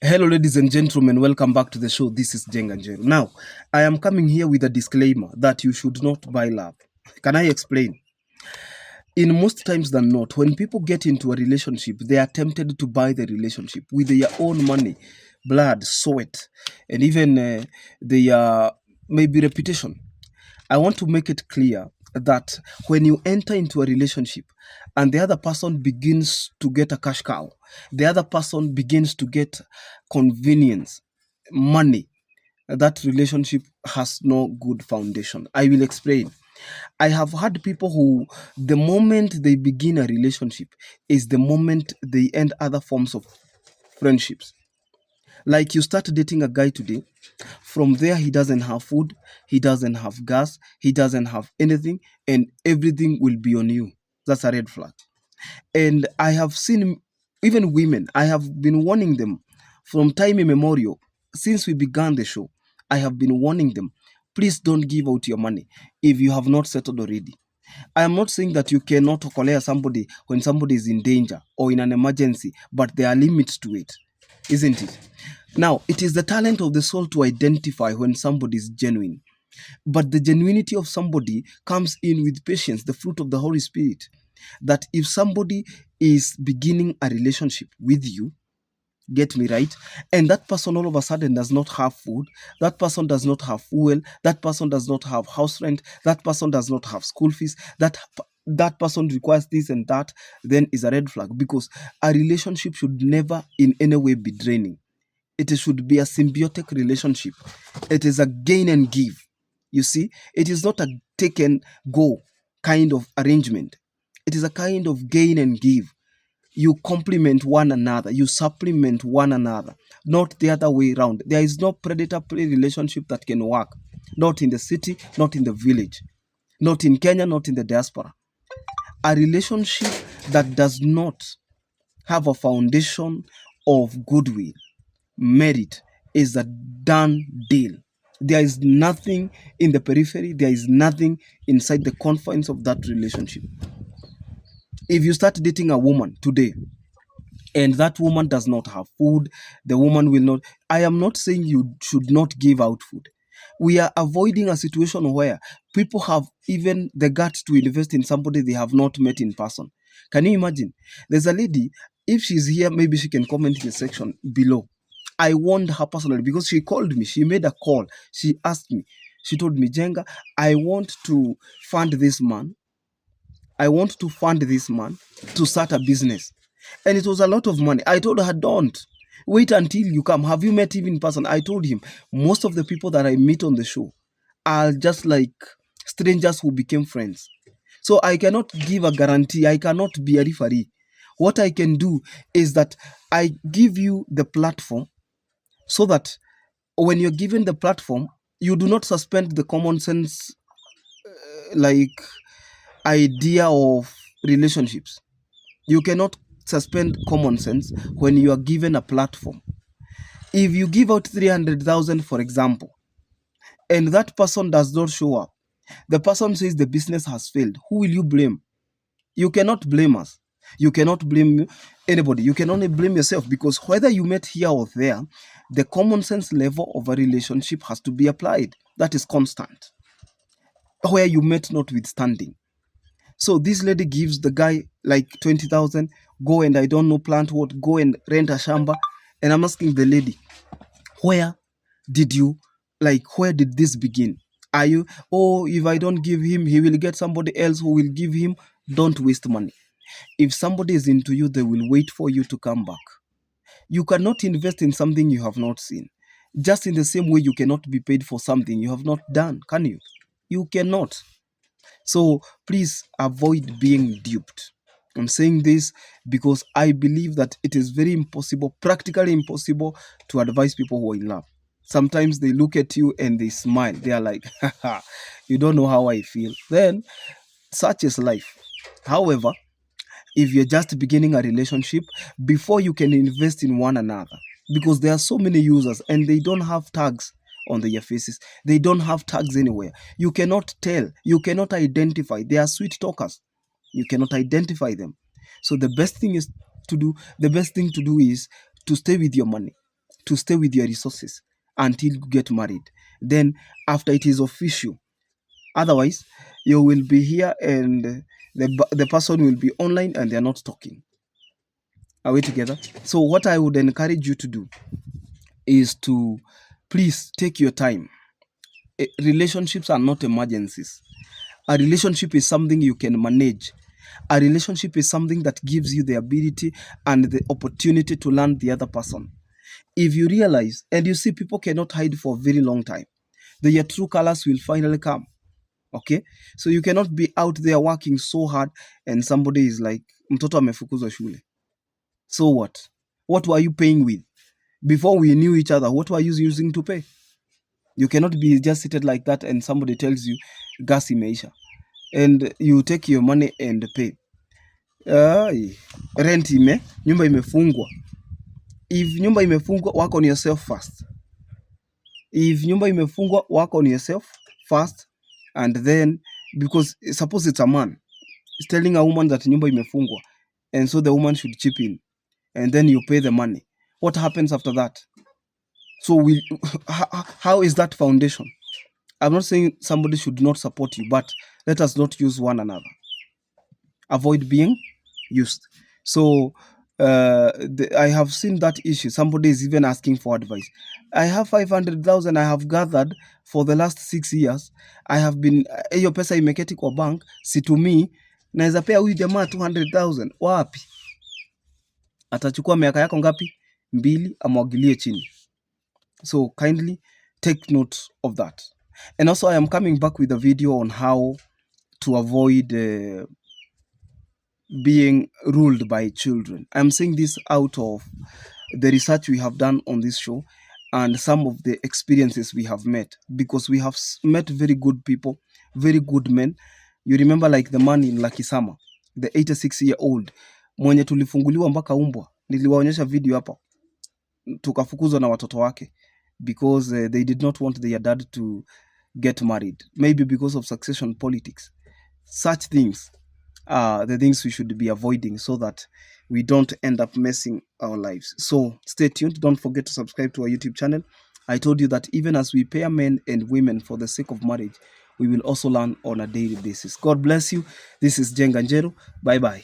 Hello, ladies and gentlemen. Welcome back to the show. This is Jenganjero. Now, I am coming here with a disclaimer that you should not buy love. Can I explain? In most times than not, when people get into a relationship, they are tempted to buy the relationship with their own money, blood, sweat, and even their maybe reputation. I want to make it clear that when you enter into a relationship and the other person begins to get a cash cow, the other person begins to get convenience, money, that relationship has no good foundation. I will explain. I have had people who, the moment they begin a relationship, is the moment they end other forms of friendships. Like you start dating a guy today, from there he doesn't have food, he doesn't have gas, he doesn't have anything, and everything will be on you. That's a red flag. And I have seen even women, I have been warning them from time immemorial, since we began the show. I have been warning them, please don't give out your money if you have not settled already. I am not saying that you cannot collar somebody when somebody is in danger or in an emergency, but there are limits to it, isn't it? Now, it is the talent of the soul to identify when somebody is genuine. But the genuinity of somebody comes in with patience, the fruit of the Holy Spirit. That if somebody is beginning a relationship with you, get me right, and that person all of a sudden does not have food, that person does not have fuel, that person does not have house rent, that person does not have school fees, that person requires this and that, then is a red flag, because a relationship should never in any way be draining. It should be a symbiotic relationship. It is a gain and give. You see, it is not a take and go kind of arrangement. It is a kind of gain and give. You complement one another, you supplement one another, not the other way around. There is no predator prey relationship that can work, not in the city, not in the village, not in Kenya, not in the diaspora. A relationship that does not have a foundation of goodwill, merit, is a done deal. There is nothing in the periphery, there is nothing inside the confines of that relationship. If you start dating a woman today and that woman does not have food, the woman will not. I am not saying you should not give out food. We are avoiding a situation where people have even the guts to invest in somebody they have not met in person. Can you imagine? There's a lady, if she's here, maybe she can comment in the section below. I warned her personally because she called me. She made a call. She asked me. She told me, Jenga, I want to fund this man. I want to fund this man to start a business. And it was a lot of money. I told her, don't. Wait until you come. Have you met him in person? I told him, most of the people that I meet on the show are just like strangers who became friends. So I cannot give a guarantee. I cannot be a referee. What I can do is that I give you the platform so that when you're given the platform, you do not suspend the common sense like idea of relationships. You cannot suspend common sense when you are given a platform. If you give out 300,000, for example, and that person does not show up, the person says the business has failed. Who will you blame? You cannot blame us. You cannot blame anybody. You can only blame yourself, because whether you met here or there, the common sense level of a relationship has to be applied. That is constant. Where you met notwithstanding. So this lady gives the guy like 20,000, go and I don't know, plant what, go and rent a shamba. And I'm asking the lady, where did you, where did this begin? Are you, oh, if I don't give him, he will get somebody else who will give him? Don't waste money. If somebody is into you, they will wait for you to come back. You cannot invest in something you have not seen. Just in the same way, you cannot be paid for something you have not done, can you? You cannot. So please avoid being duped. I'm saying this because I believe that it is very impossible, practically impossible, to advise people who are in love. Sometimes they look at you and they smile. They are like, haha, you don't know how I feel. Then, such is life. However, if you're just beginning a relationship, before you can invest in one another, because there are so many users and they don't have tags on their faces, they don't have tags anywhere. You cannot tell, you cannot identify. They are sweet talkers. You cannot identify them. So the best thing to do is to stay with your money. to stay with your resources until you get married. Then after it is official, otherwise you will be here and the person will be online and they're not talking. Are we together? So what I would encourage you to do is to please take your time. Relationships are not emergencies. A relationship is something you can manage. A relationship is something that gives you the ability and the opportunity to learn the other person. If you realize, and you see, people cannot hide for a very long time, their true colors will finally come. Okay, so you cannot be out there working so hard and somebody is like, mtoto amefukuzwa shule. So what were you paying with before we knew each other? What were you using to pay? You cannot be just seated like that and somebody tells you gas imeisha and you take your money and pay. Rent nyumba imefungwa. If nyumba imefungwa, work on yourself first. If nyumba imefungwa, work on yourself first, and then, because suppose it's a man is telling a woman that nyumba imefungwa, and so the woman should chip in, and then you pay the money. What happens after that? So how is that foundation? I'm not saying somebody should not support you, but let us not use one another. Avoid being used. So I have seen that issue. Somebody is even asking for advice. I have 500,000 I have gathered for the last 6 years. I have been hiyo pesa imeketi kwa bank, situmii, naweza pea huyu jamaa 200,000. Wapi? Atachukua miaka yako ngapi? 2 amwagilie chini. So kindly take note of that. And also I am coming back with a video on how to avoid being ruled by children. I'm saying this out of the research we have done on this show and some of the experiences we have met, because we have met very good people, very good men. You remember like the man in Lakisama, the 86-year-old mwenye tulifunguliwa mpaka umbwa. Niliwaonyesha video hapa, tukafukuzwa na watoto wake because they did not want their dad to get married, maybe because of succession politics. Such things are the things we should be avoiding so that we don't end up messing our lives. So stay tuned. Don't forget to subscribe to our YouTube channel. I told you that even as we pair men and women for the sake of marriage, we will also learn on a daily basis. God bless you. This is Jenga Njeru. Bye bye.